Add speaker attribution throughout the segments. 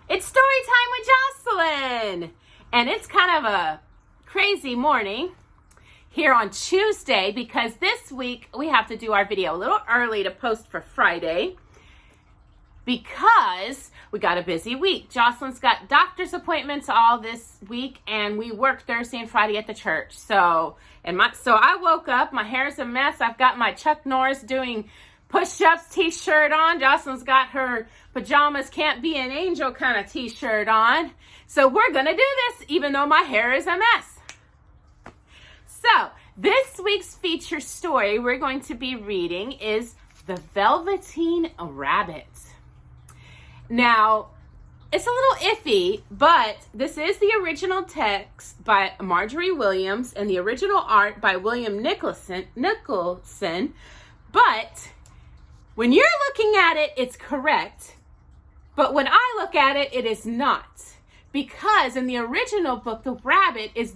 Speaker 1: It's story time with Jocelyn. And it's kind of a crazy morning here on Tuesday because this week we have to do our video a little early to post for Friday because we got a busy week. Jocelyn's got doctor's appointments all this week and we work Thursday and Friday at the church. So I woke up, my hair's a mess. I've got my Chuck Norris doing push-ups t-shirt on. Jocelyn's got her pajamas can't be an angel kind of t-shirt on. So we're gonna do this even though my hair is a mess. So this week's feature story we're going to be reading is The Velveteen Rabbit. Now, it's a little iffy, but this is the original text by Margery Williams and the original art by William Nicholson. But when you're looking at it, it's correct. But when I look at it, it is not. Because in the original book, the rabbit is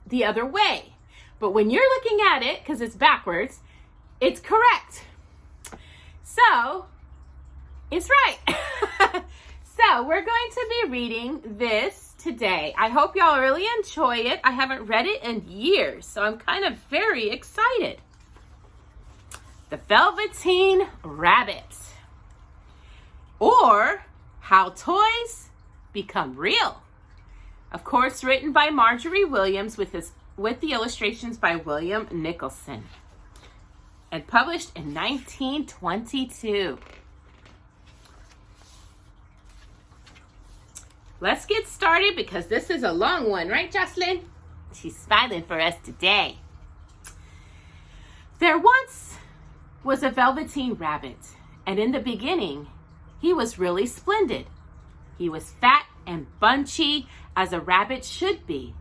Speaker 1: the other way. But when you're looking at it, because it's backwards, it's correct. So, it's right. So, we're going to be reading this today. I hope y'all really enjoy it. I haven't read it in years, so I'm kind of very excited. The Velveteen Rabbit, or How Toys Become Real. Of course, written by Margery Williams with the illustrations by William Nicholson, and published in 1922. Let's get started because this is a long one, right, Jocelyn? She's smiling for us today. There once was a Velveteen Rabbit, and in the beginning, he was really splendid. He was fat and bunchy as a rabbit should be.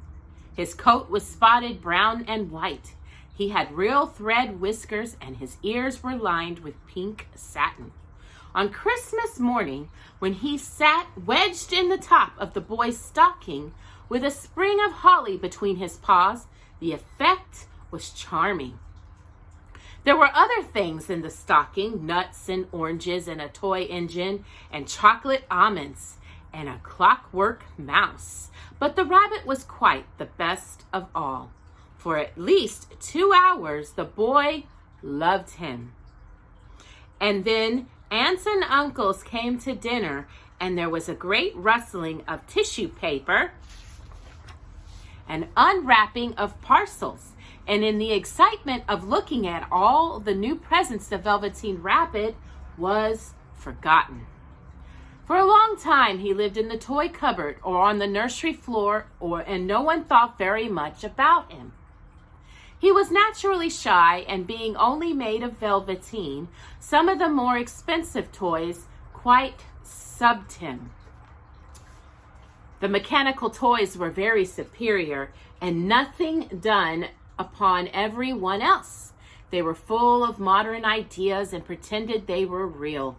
Speaker 1: His coat was spotted brown and white. He had real thread whiskers and his ears were lined with pink satin. On Christmas morning, when he sat wedged in the top of the boy's stocking with a sprig of holly between his paws, the effect was charming. There were other things in the stocking, nuts and oranges and a toy engine and chocolate almonds and a clockwork mouse. But the rabbit was quite the best of all. For at least 2 hours, the boy loved him. And then aunts and uncles came to dinner, and there was a great rustling of tissue paper and unwrapping of parcels. And in the excitement of looking at all the new presents, the Velveteen Rabbit was forgotten. For a long time, he lived in the toy cupboard or on the nursery floor, and no one thought very much about him. He was naturally shy, and being only made of velveteen, some of the more expensive toys quite subbed him. The mechanical toys were very superior, and nothing done upon everyone else. They were full of modern ideas and pretended they were real.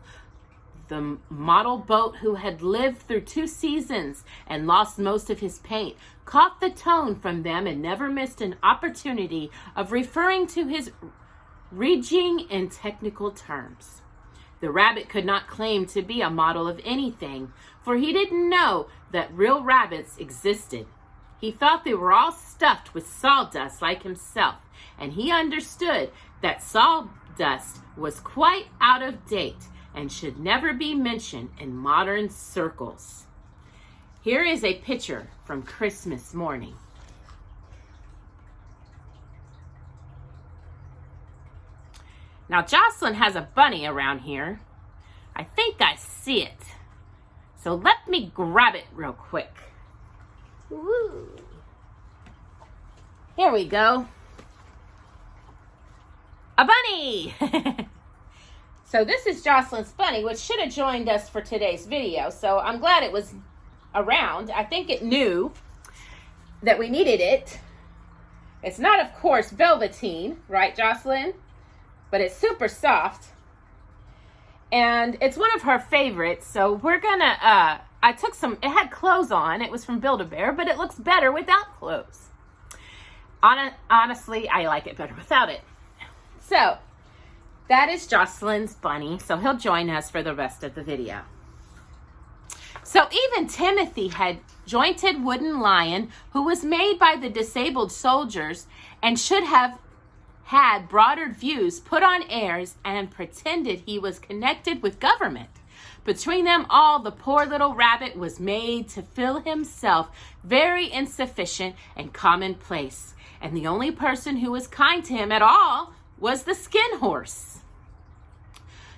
Speaker 1: The model boat, who had lived through 2 seasons and lost most of his paint, caught the tone from them and never missed an opportunity of referring to his rigging in technical terms. The rabbit could not claim to be a model of anything, for he didn't know that real rabbits existed. He thought they were all stuffed with sawdust like himself, and he understood that sawdust was quite out of date and should never be mentioned in modern circles. Here is a picture from Christmas morning. Now, Jocelyn has a bunny around here. I think I see it. So let me grab it real quick. Woo. Here we go. A bunny! So this is Jocelyn's bunny, which should have joined us for today's video. So I'm glad it was around. I think it knew that we needed it. It's not, of course, velveteen, right, Jocelyn? But it's super soft. And it's one of her favorites. So we're gonna, I took some, it had clothes on. It was from Build-A-Bear, but it looks better without clothes. Honestly, I like it better without it. So that is Jocelyn's bunny, so he'll join us for the rest of the video. So even Timothy had jointed wooden lion who was made by the disabled soldiers and should have had broader views, put on airs, and pretended he was connected with government. Between them all, the poor little rabbit was made to feel himself very insufficient and commonplace. And the only person who was kind to him at all was the skin horse.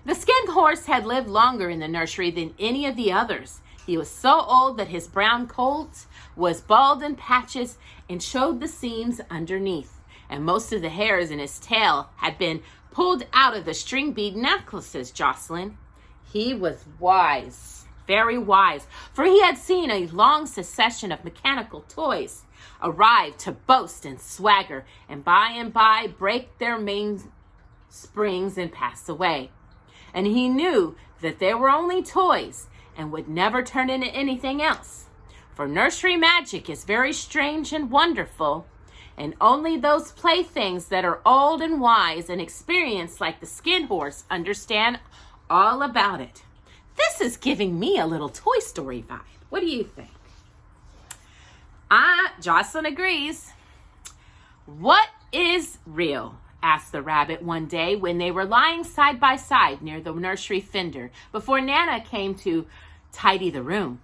Speaker 1: The skin horse had lived longer in the nursery than any of the others. He was so old that his brown coat was bald in patches and showed the seams underneath. And most of the hairs in his tail had been pulled out of the string bead necklaces, Jocelyn. He was wise, very wise, for he had seen a long succession of mechanical toys arrive to boast and swagger, and by break their main springs and pass away. And he knew that they were only toys and would never turn into anything else. For nursery magic is very strange and wonderful, and only those playthings that are old and wise and experienced like the skin horse understand all about it. This is giving me a little Toy Story vibe. What do you think? Jocelyn agrees. What is real? Asked the rabbit one day when they were lying side by side near the nursery fender before Nana came to tidy the room.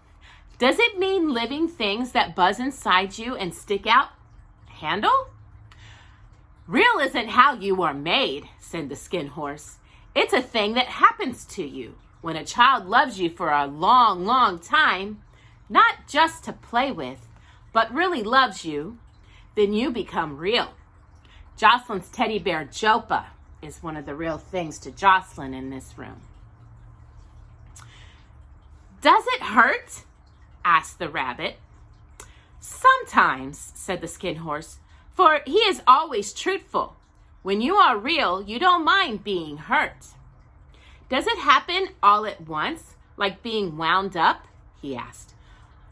Speaker 1: Does it mean living things that buzz inside you and stick out handle? Real isn't how you are made, said the skin horse. It's a thing that happens to you when a child loves you for a long, long time, not just to play with, but really loves you, then you become real. Jocelyn's teddy bear Jopa is one of the real things to Jocelyn in this room. Does it hurt? Asked the rabbit. Sometimes, said the skin horse, for he is always truthful. When you are real, you don't mind being hurt. Does it happen all at once, like being wound up? He asked.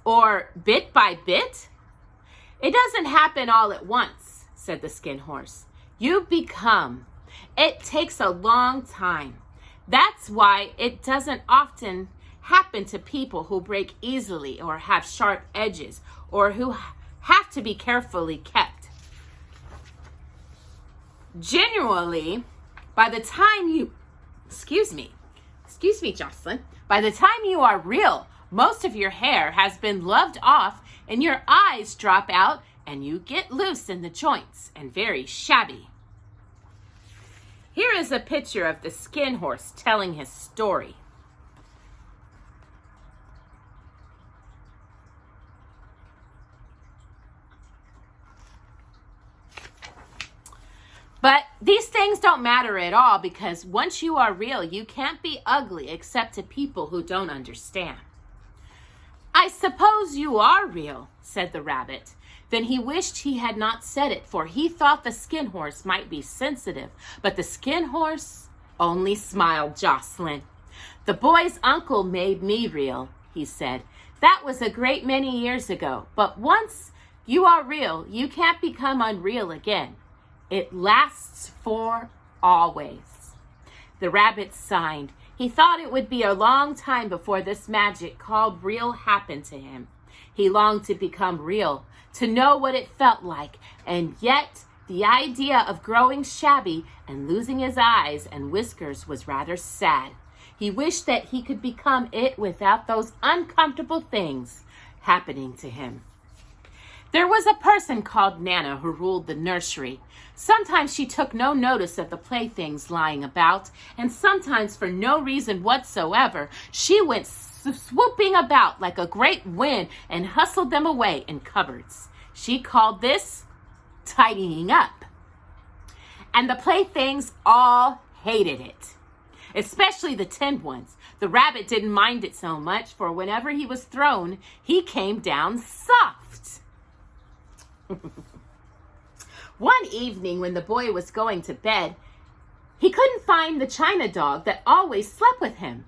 Speaker 1: Or bit by bit? It doesn't happen all at once, said the skin horse. You become. It takes a long time. That's why it doesn't often happen to people who break easily or have sharp edges or who have to be carefully kept. Generally, by the time you, excuse me, Jocelyn, by the time you are real, most of your hair has been loved off and your eyes drop out and you get loose in the joints and very shabby. Here is a picture of the skin horse telling his story. But these things don't matter at all because once you are real, you can't be ugly except to people who don't understand. I suppose you are real, said the rabbit. Then he wished he had not said it, for he thought the skin horse might be sensitive. But the skin horse only smiled, Jocelyn. The boy's uncle made me real, he said. That was a great many years ago. But once you are real, you can't become unreal again. It lasts for always. The rabbit sighed. He thought it would be a long time before this magic called real happened to him. He longed to become real, to know what it felt like, and yet the idea of growing shabby and losing his eyes and whiskers was rather sad. He wished that he could become it without those uncomfortable things happening to him. There was a person called Nana who ruled the nursery. Sometimes she took no notice of the playthings lying about, and sometimes for no reason whatsoever, she went swooping about like a great wind and hustled them away in cupboards. She called this tidying up. And the playthings all hated it, especially the tin ones. The rabbit didn't mind it so much, for whenever he was thrown, he came down soft. One evening when the boy was going to bed, he couldn't find the china dog that always slept with him.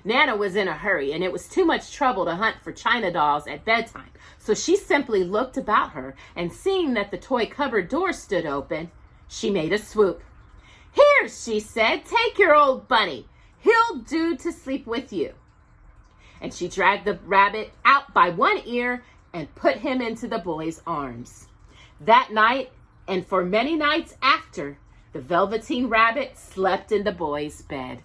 Speaker 1: Nana was in a hurry, and it was too much trouble to hunt for china dolls at bedtime, so she simply looked about her, and seeing that the toy cupboard door stood open, she made a swoop. "Here," she said, "take your old bunny. He'll do to sleep with you." and she dragged the rabbit out by one ear and put him into the boy's arms. That night, and for many nights after, the Velveteen Rabbit slept in the boy's bed.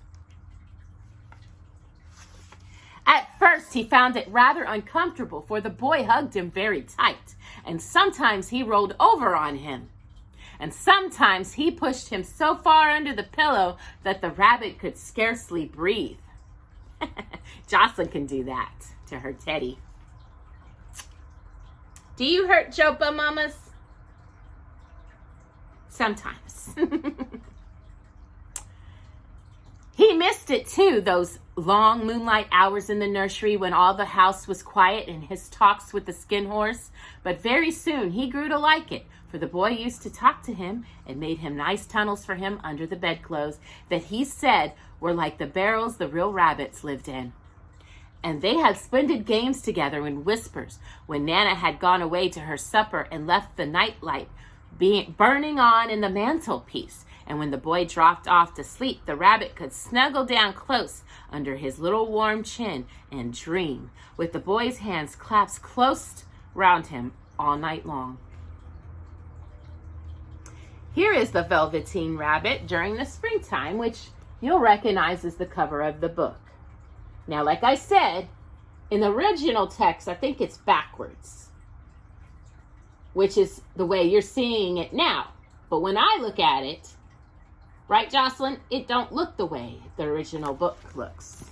Speaker 1: At first, he found it rather uncomfortable, for the boy hugged him very tight, and sometimes he rolled over on him. And sometimes he pushed him so far under the pillow that the rabbit could scarcely breathe. Jocelyn can do that to her teddy. Do you hurt Jopa, mamas? Sometimes. He missed it too, those long moonlight hours in the nursery when all the house was quiet and his talks with the skin horse. But very soon he grew to like it, for the boy used to talk to him and made him nice tunnels for him under the bedclothes that he said were like the barrels the real rabbits lived in. And they had splendid games together in whispers when Nana had gone away to her supper and left the night light burning on in the mantelpiece. And when the boy dropped off to sleep, the rabbit could snuggle down close under his little warm chin and dream, with the boy's hands clasped close round him all night long. Here is the Velveteen Rabbit during the springtime, which you'll recognize as the cover of the book. Now, like I said, in the original text, I think it's backwards, which is the way you're seeing it now. But when I look at it, right, Jocelyn, it don't look the way the original book looks.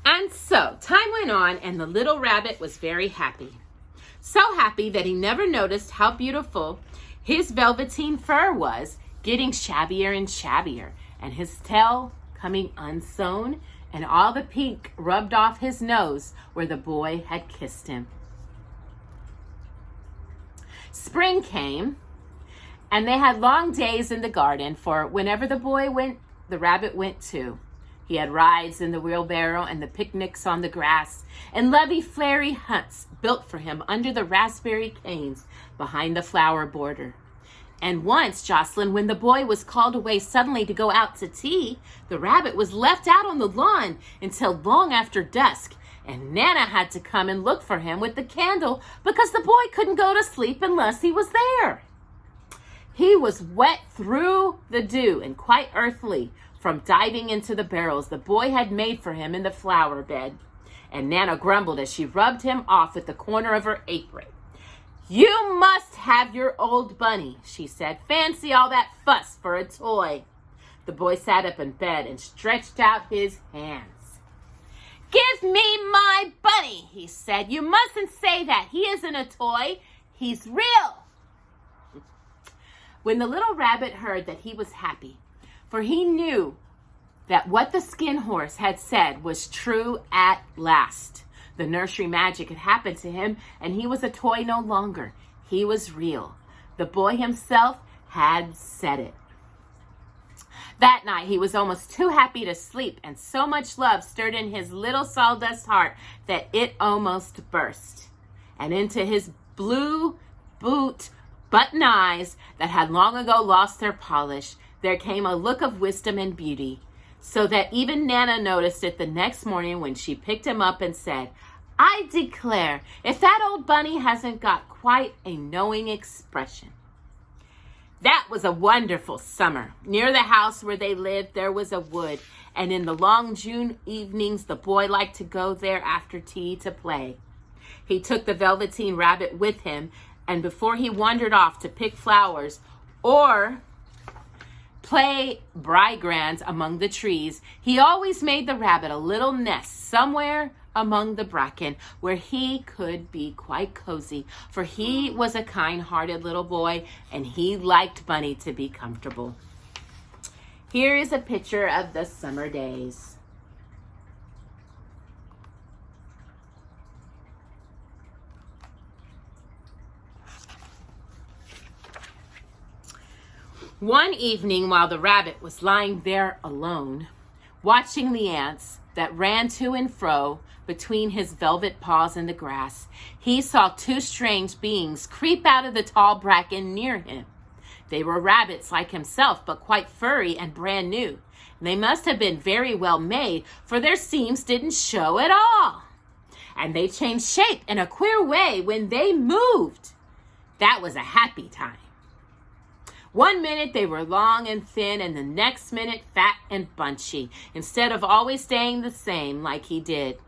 Speaker 1: And so, time went on, and the little rabbit was very happy. So happy that he never noticed how beautiful his velveteen fur was, getting shabbier and shabbier, and his tail coming unsewn, and all the pink rubbed off his nose where the boy had kissed him. Spring came, and they had long days in the garden, for whenever the boy went, the rabbit went too. He had rides in the wheelbarrow and the picnics on the grass, and lovey-flary hunts built for him under the raspberry canes behind the flower border. And once, Jocelyn, when the boy was called away suddenly to go out to tea, the rabbit was left out on the lawn until long after dusk, and Nana had to come and look for him with the candle because the boy couldn't go to sleep unless he was there. He was wet through the dew and quite earthly from diving into the barrels the boy had made for him in the flower bed, and Nana grumbled as she rubbed him off with the corner of her apron. "You must have your old bunny," she said. "Fancy all that fuss for a toy." The boy sat up in bed and stretched out his hands. "Give me my bunny," he said. "You mustn't say that. He isn't a toy. He's real." When the little rabbit heard that, he was happy, for he knew that what the skin horse had said was true at last. The nursery magic had happened to him, and he was a toy no longer. He was real. The boy himself had said it. That night, he was almost too happy to sleep, and so much love stirred in his little sawdust heart that it almost burst. And into his blue boot button eyes that had long ago lost their polish, there came a look of wisdom and beauty, so that even Nana noticed it the next morning when she picked him up and said, "I declare, if that old bunny hasn't got quite a knowing expression." That was a wonderful summer. Near the house where they lived, there was a wood, and in the long June evenings, the boy liked to go there after tea to play. He took the Velveteen Rabbit with him, and before he wandered off to pick flowers or play brygrands among the trees, he always made the rabbit a little nest somewhere among the bracken where he could be quite cozy, for he was a kind-hearted little boy and he liked Bunny to be comfortable. Here is a picture of the summer days. One evening, while the rabbit was lying there alone, watching the ants that ran to and fro between his velvet paws in the grass, he saw two strange beings creep out of the tall bracken near him. They were rabbits like himself, but quite furry and brand new, They must have been very well made, for their seams didn't show at all. And they changed shape in a queer way when they moved. That was a happy time. One minute they were long and thin, and the next minute fat and bunchy, instead of always staying the same like he did.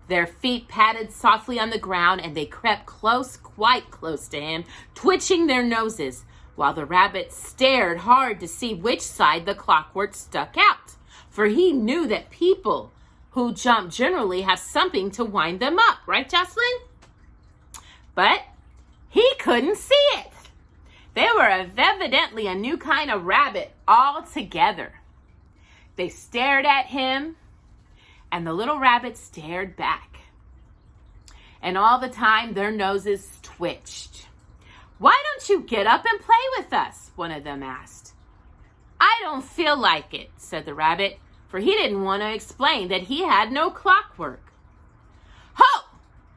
Speaker 1: Their feet patted softly on the ground, and they crept close, quite close to him, twitching their noses, while the rabbit stared hard to see which side the clockwork stuck out, for he knew that people who jump generally have something to wind them up, right, Jocelyn? But he couldn't see it. They were evidently a new kind of rabbit altogether. They stared at him, and the little rabbit stared back. And all the time, their noses twitched. "Why don't you get up and play with us?" one of them asked. "I don't feel like it," said the rabbit, for he didn't want to explain that he had no clockwork. "Ho!"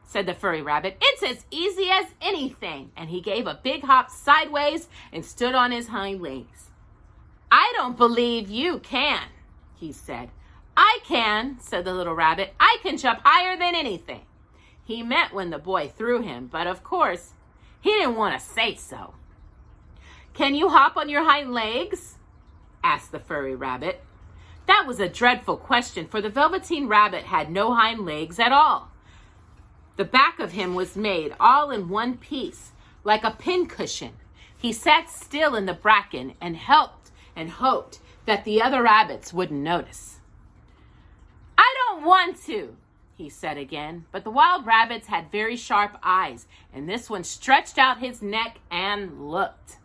Speaker 1: said the furry rabbit. "It's as easy as anything." And he gave a big hop sideways and stood on his hind legs. "I don't believe you can," he said. "I can," said the little rabbit. "I can jump higher than anything." He meant when the boy threw him, but of course, he didn't want to say so. "Can you hop on your hind legs?" asked the furry rabbit. That was a dreadful question, for the Velveteen Rabbit had no hind legs at all. The back of him was made all in one piece, like a pincushion. He sat still in the bracken and helped and hoped that the other rabbits wouldn't notice. "I don't want to," he said again, but the wild rabbits had very sharp eyes, and this one stretched out his neck and looked.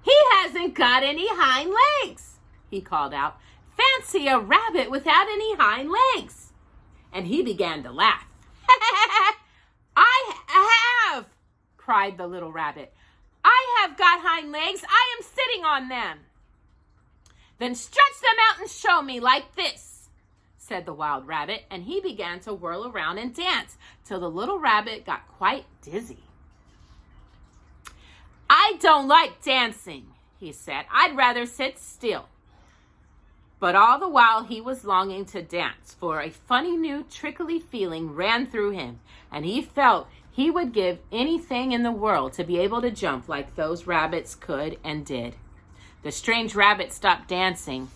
Speaker 1: "He hasn't got any hind legs," he called out. "Fancy a rabbit without any hind legs." And he began to laugh. "I have," cried the little rabbit. "I have got hind legs. I am sitting on them." "Then stretch them out and show me like this," said the wild rabbit, and he began to whirl around and dance till the little rabbit got quite dizzy. "I don't like dancing," he said. "I'd rather sit still." But all the while he was longing to dance, for a funny new trickly feeling ran through him, and he felt he would give anything in the world to be able to jump like those rabbits could and did. The strange rabbit stopped dancing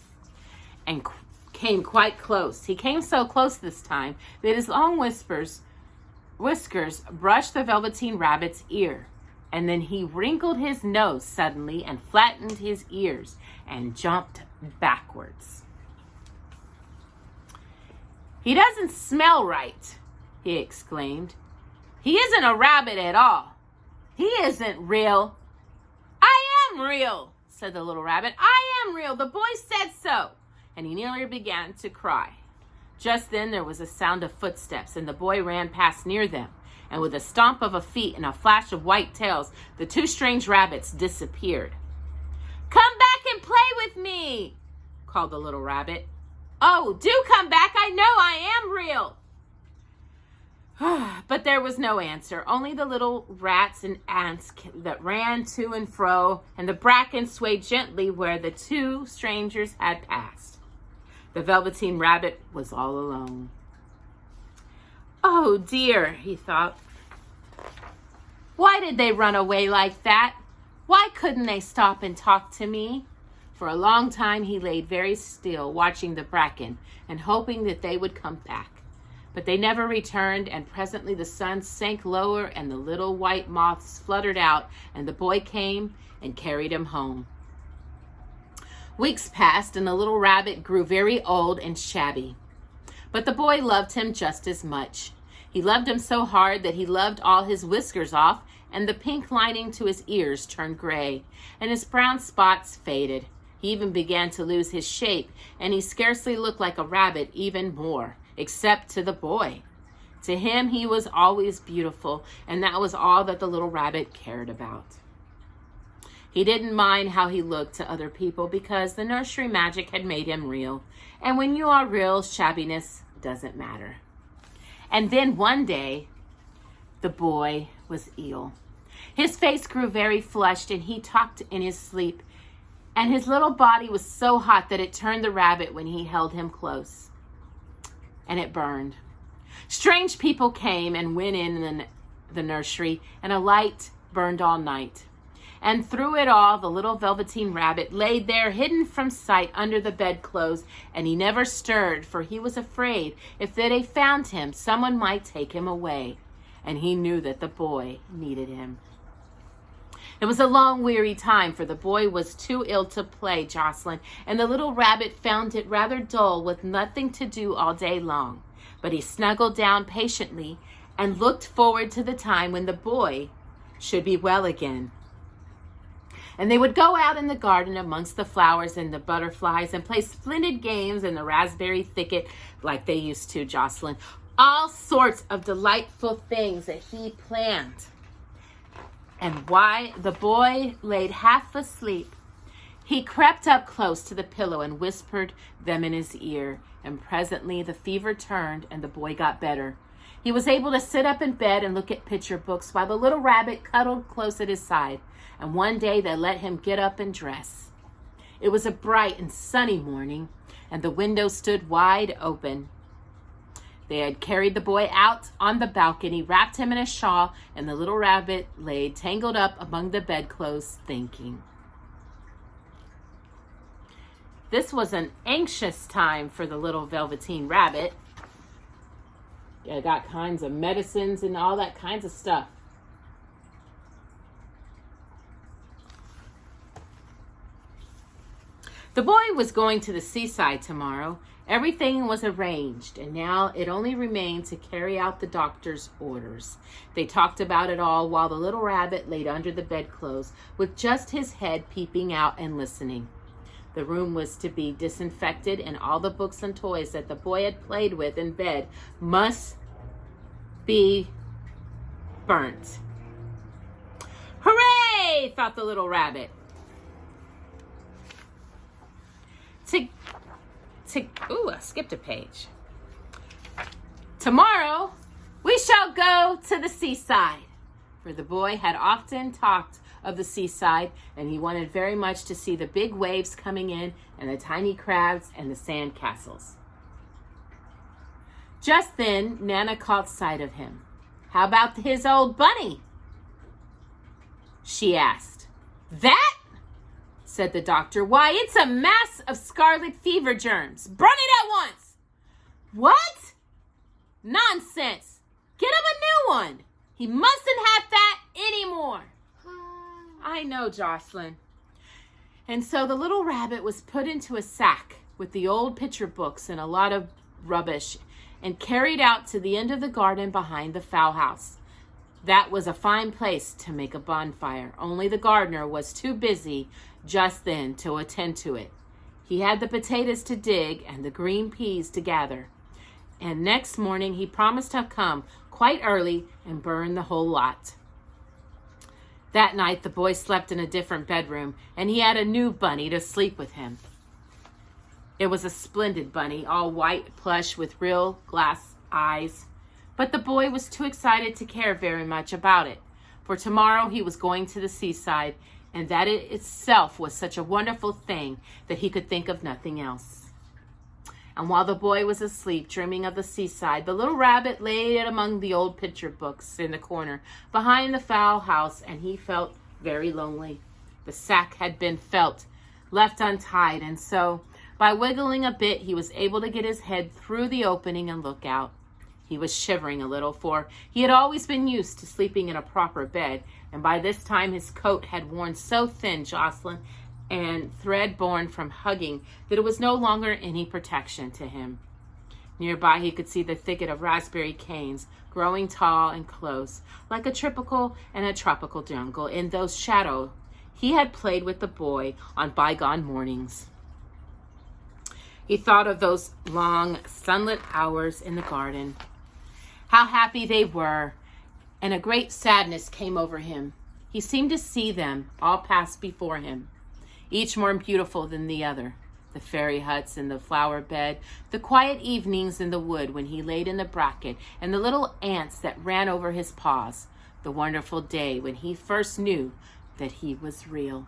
Speaker 1: and came quite close. He came so close this time that his long whiskers brushed the Velveteen Rabbit's ear. And then he wrinkled his nose suddenly and flattened his ears and jumped backwards. "He doesn't smell right," he exclaimed. "He isn't a rabbit at all. He isn't real." "I am real," said the little rabbit. "I am real. The boy said so." And he nearly began to cry. Just then there was a sound of footsteps, and the boy ran past near them. And with a stomp of a feet and a flash of white tails, the two strange rabbits disappeared. "Come back and play with me," called the little rabbit. "Oh, do come back. I know I am real." But there was no answer, only the little rats and ants that ran to and fro, and the bracken swayed gently where the two strangers had passed. The Velveteen Rabbit was all alone. "Oh dear," he thought. "Why did they run away like that? Why couldn't they stop and talk to me?" For a long time he lay very still, watching the bracken and hoping that they would come back. But they never returned, and presently the sun sank lower and the little white moths fluttered out, and the boy came and carried him home. Weeks passed, and the little rabbit grew very old and shabby. But the boy loved him just as much. He loved him so hard that he loved all his whiskers off, and the pink lining to his ears turned gray, and his brown spots faded. He even began to lose his shape, and he scarcely looked like a rabbit even more, except to the boy. To him, he was always beautiful, and that was all that the little rabbit cared about. He didn't mind how he looked to other people because the nursery magic had made him real, and when you are real, shabbiness doesn't matter. And then one day, the boy was ill. His face grew very flushed, and he talked in his sleep, and his little body was so hot that it turned the rabbit when he held him close, and it burned. Strange people came and went in the nursery, and a light burned all night. And through it all, the little Velveteen Rabbit laid there hidden from sight under the bedclothes, and he never stirred, for he was afraid if they found him, someone might take him away, and he knew that the boy needed him. It was a long, weary time, for the boy was too ill to play Jocelyn, and the little rabbit found it rather dull with nothing to do all day long. But he snuggled down patiently and looked forward to the time when the boy should be well again. And they would go out in the garden amongst the flowers and the butterflies and play splendid games in the raspberry thicket like they used to, Jocelyn. All sorts of delightful things that he planned. And while the boy laid half asleep, he crept up close to the pillow and whispered them in his ear. And presently the fever turned and the boy got better. He was able to sit up in bed and look at picture books while the little rabbit cuddled close at his side. And one day they let him get up and dress. It was a bright and sunny morning, and the window stood wide open. They had carried the boy out on the balcony, wrapped him in a shawl, and the little rabbit lay tangled up among the bedclothes, thinking. This was an anxious time for the little Velveteen Rabbit. It got kinds of medicines and all that kinds of stuff. The boy was going to the seaside tomorrow. Everything was arranged, and now it only remained to carry out the doctor's orders. They talked about it all while the little rabbit laid under the bedclothes with just his head peeping out and listening. The room was to be disinfected, and all the books and toys that the boy had played with in bed must be burnt. Hooray! Thought the little rabbit. I skipped a page. Tomorrow we shall go to the seaside. For the boy had often talked of the seaside, and he wanted very much to see the big waves coming in and the tiny crabs and the sand castles. Just then, Nana caught sight of him. How about his old bunny? She asked. That? Said the doctor. Why, it's a mass of scarlet fever germs. Burn it at once. What? Nonsense. Get him a new one. He mustn't have that anymore. I know, Jocelyn. And so the little rabbit was put into a sack with the old picture books and a lot of rubbish and carried out to the end of the garden behind the fowl house. That was a fine place to make a bonfire, only the gardener was too busy just then to attend to it. He had the potatoes to dig and the green peas to gather. And next morning he promised to come quite early and burn the whole lot. That night the boy slept in a different bedroom, and he had a new bunny to sleep with him. It was a splendid bunny, all white plush with real glass eyes. But the boy was too excited to care very much about it, for tomorrow he was going to the seaside, and that it itself was such a wonderful thing that he could think of nothing else. And while the boy was asleep, dreaming of the seaside, the little rabbit lay among the old picture books in the corner behind the fowl house, and he felt very lonely. The sack had been left untied, and so by wiggling a bit, he was able to get his head through the opening and look out. He was shivering a little, for he had always been used to sleeping in a proper bed, and by this time his coat had worn so thin, Jocelyn, and thread borne from hugging, that it was no longer any protection to him. Nearby he could see the thicket of raspberry canes, growing tall and close, like a tropical jungle. In those shadows he had played with the boy on bygone mornings. He thought of those long, sunlit hours in the garden. How happy they were, and a great sadness came over him. He seemed to see them all pass before him, each more beautiful than the other. The fairy huts and the flower bed, the quiet evenings in the wood when he laid in the bracket, and the little ants that ran over his paws. The wonderful day when he first knew that he was real.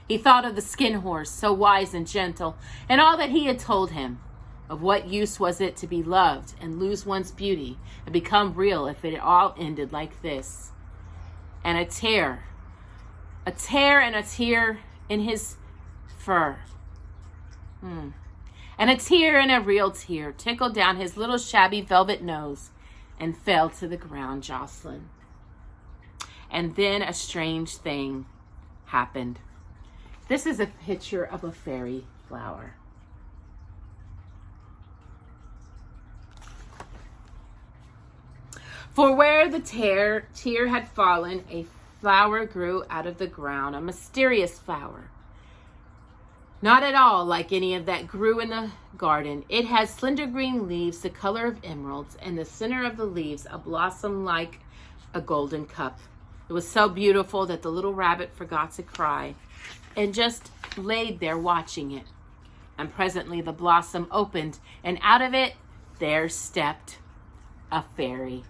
Speaker 1: He thought of the skin horse, so wise and gentle, and all that he had told him. Of what use was it to be loved and lose one's beauty and become real if it all ended like this? And a tear and a tear in his fur. And a tear and a real tear tickled down his little shabby velvet nose and fell to the ground, Jocelyn. And then a strange thing happened. This is a picture of a fairy flower. For where the tear had fallen, a flower grew out of the ground, a mysterious flower. Not at all like any of that grew in the garden. It had slender green leaves the color of emeralds, and the center of the leaves a blossom like a golden cup. It was so beautiful that the little rabbit forgot to cry and just laid there watching it. And presently the blossom opened, and out of it there stepped a fairy.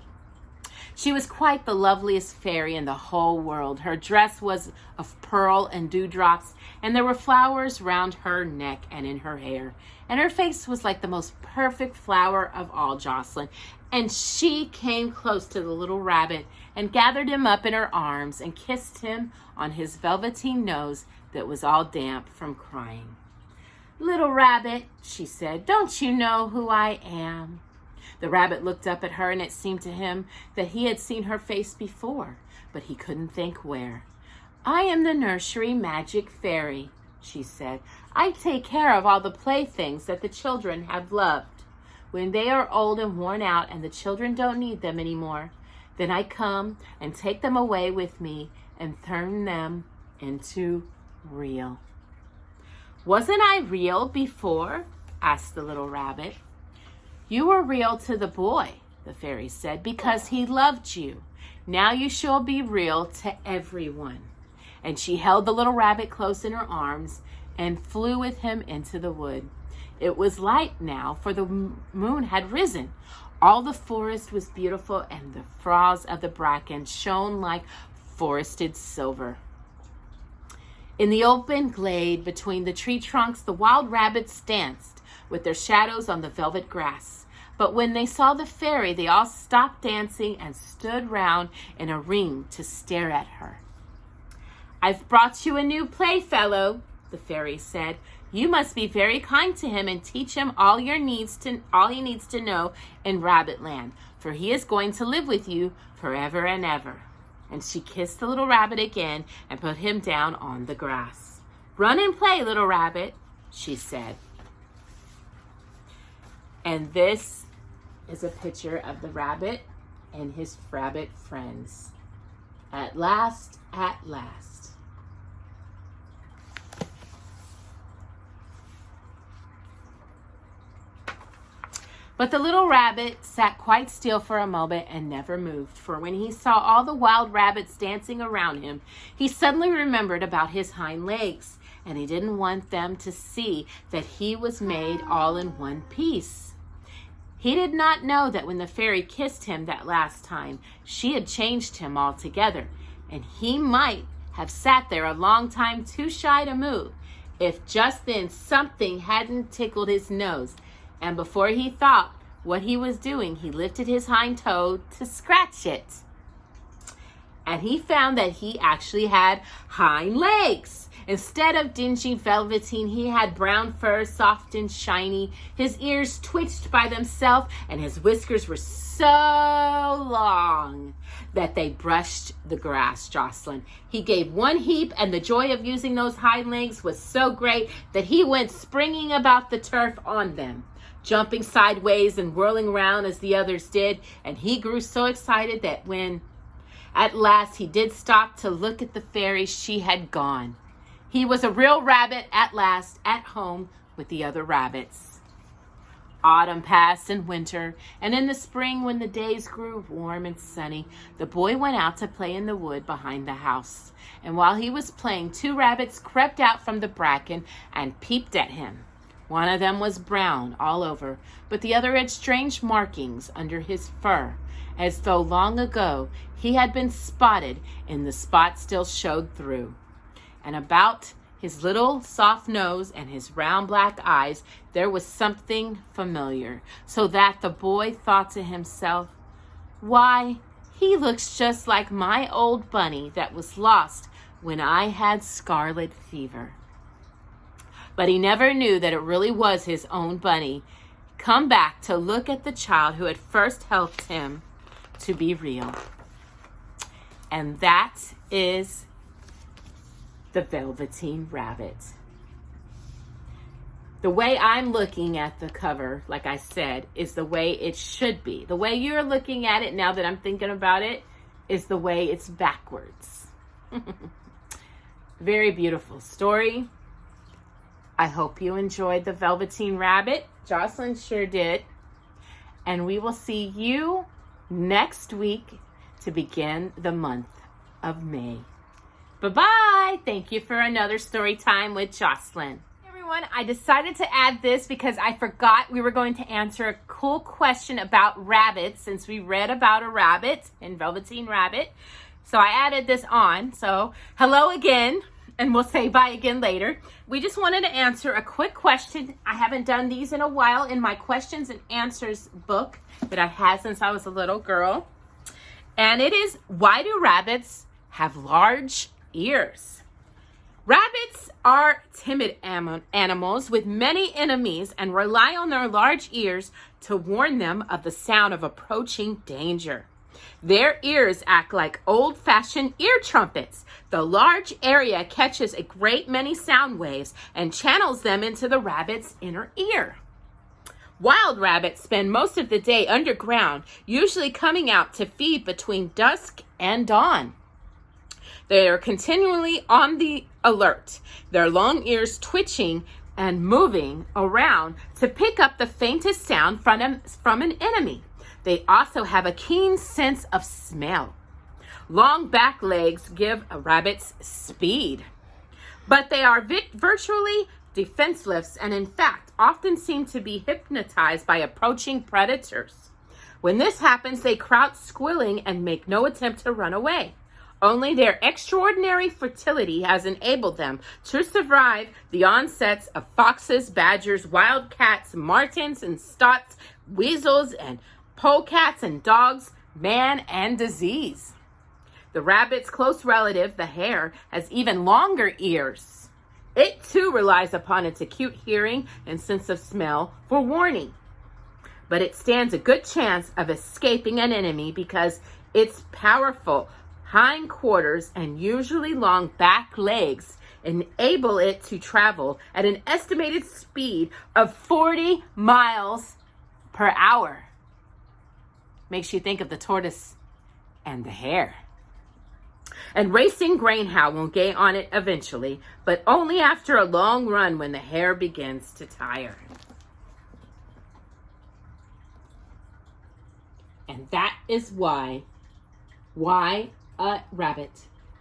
Speaker 1: She was quite the loveliest fairy in the whole world. Her dress was of pearl and dewdrops, and there were flowers round her neck and in her hair. And her face was like the most perfect flower of all, Jocelyn. And she came close to the little rabbit and gathered him up in her arms and kissed him on his velveteen nose that was all damp from crying. "Little rabbit," she said, "don't you know who I am?" The rabbit looked up at her, and it seemed to him that he had seen her face before, but he couldn't think where. "I am the nursery magic fairy," she said. "I take care of all the playthings that the children have loved. When they are old and worn out and the children don't need them anymore, then I come and take them away with me and turn them into real." "Wasn't I real before?" asked the little rabbit. "You were real to the boy," the fairy said, "because he loved you. Now you shall be real to everyone." And she held the little rabbit close in her arms and flew with him into the wood. It was light now, for the moon had risen. All the forest was beautiful, and the fronds of the bracken shone like forested silver. In the open glade between the tree trunks, the wild rabbits danced with their shadows on the velvet grass. But when they saw the fairy, they all stopped dancing and stood round in a ring to stare at her. "I've brought you a new playfellow," the fairy said. "You must be very kind to him and teach him all he needs to know in Rabbitland, for he is going to live with you forever and ever." And she kissed the little rabbit again and put him down on the grass. "Run and play, little rabbit," she said. And this is a picture of the rabbit and his rabbit friends. At last, at last. But the little rabbit sat quite still for a moment and never moved, for when he saw all the wild rabbits dancing around him, he suddenly remembered about his hind legs, and he didn't want them to see that he was made all in one piece. He did not know that when the fairy kissed him that last time, she had changed him altogether, and he might have sat there a long time too shy to move, if just then something hadn't tickled his nose. And before he thought what he was doing, he lifted his hind toe to scratch it. And he found that he actually had hind legs. Instead of dingy velveteen, he had brown fur, soft and shiny. His ears twitched by themselves, and his whiskers were so long that they brushed the grass, Jocelyn. He gave one heap, and the joy of using those hind legs was so great that he went springing about the turf on them, jumping sideways and whirling around as the others did. And he grew so excited that when at last he did stop to look at the fairy, she had gone. He was a real rabbit at last, at home with the other rabbits. Autumn passed and winter, and in the spring, when the days grew warm and sunny, the boy went out to play in the wood behind the house. And while he was playing, two rabbits crept out from the bracken and peeped at him. One of them was brown all over, but the other had strange markings under his fur, as though long ago he had been spotted, and the spot still showed through. And about his little soft nose, and his round black eyes, there was something familiar, so that the boy thought to himself, "Why, he looks just like my old bunny that was lost when I had scarlet fever." But he never knew that it really was his own bunny, come back to look at the child who had first helped him to be real. And that is the Velveteen Rabbit. The way I'm looking at the cover, like I said, is the way it should be. The way you're looking at it now that I'm thinking about it is the way it's backwards. Very beautiful story. I hope you enjoyed the Velveteen Rabbit. Jocelyn sure did. And we will see you next week to begin the month of May. Bye-bye. Thank you for another story time with Jocelyn. Everyone, I decided to add this because I forgot we were going to answer a cool question about rabbits since we read about a rabbit in Velveteen Rabbit. So I added this on. So hello again, and we'll say bye again later. We just wanted to answer a quick question. I haven't done these in a while in my questions and answers book that I've had since I was a little girl. And it is, why do rabbits have large ears? Rabbits are timid animals with many enemies and rely on their large ears to warn them of the sound of approaching danger. Their ears act like old-fashioned ear trumpets. The large area catches a great many sound waves and channels them into the rabbit's inner ear. Wild rabbits spend most of the day underground, usually coming out to feed between dusk and dawn. They are continually on the alert, their long ears twitching and moving around to pick up the faintest sound from an enemy. They also have a keen sense of smell. Long back legs give rabbits speed, but they are virtually defenseless and in fact often seem to be hypnotized by approaching predators. When this happens, they crouch squealing and make no attempt to run away. Only their extraordinary fertility has enabled them to survive the onsets of foxes, badgers, wildcats, martens and stoats, weasels and polecats and dogs, man and disease. The rabbit's close relative, the hare, has even longer ears. It too relies upon its acute hearing and sense of smell for warning. But it stands a good chance of escaping an enemy because its powerful hindquarters and usually long back legs enable it to travel at an estimated speed of 40 miles per hour. Makes you think of the tortoise and the hare. And racing greyhound will gain on it eventually, but only after a long run when the hare begins to tire. And that is why a rabbit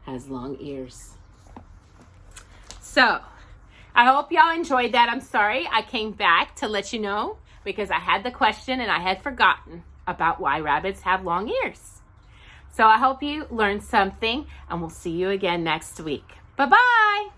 Speaker 1: has long ears. So, I hope y'all enjoyed that. I'm sorry I came back to let you know because I had the question and I had forgotten about why rabbits have long ears. So I hope you learned something and we'll see you again next week. Bye-bye.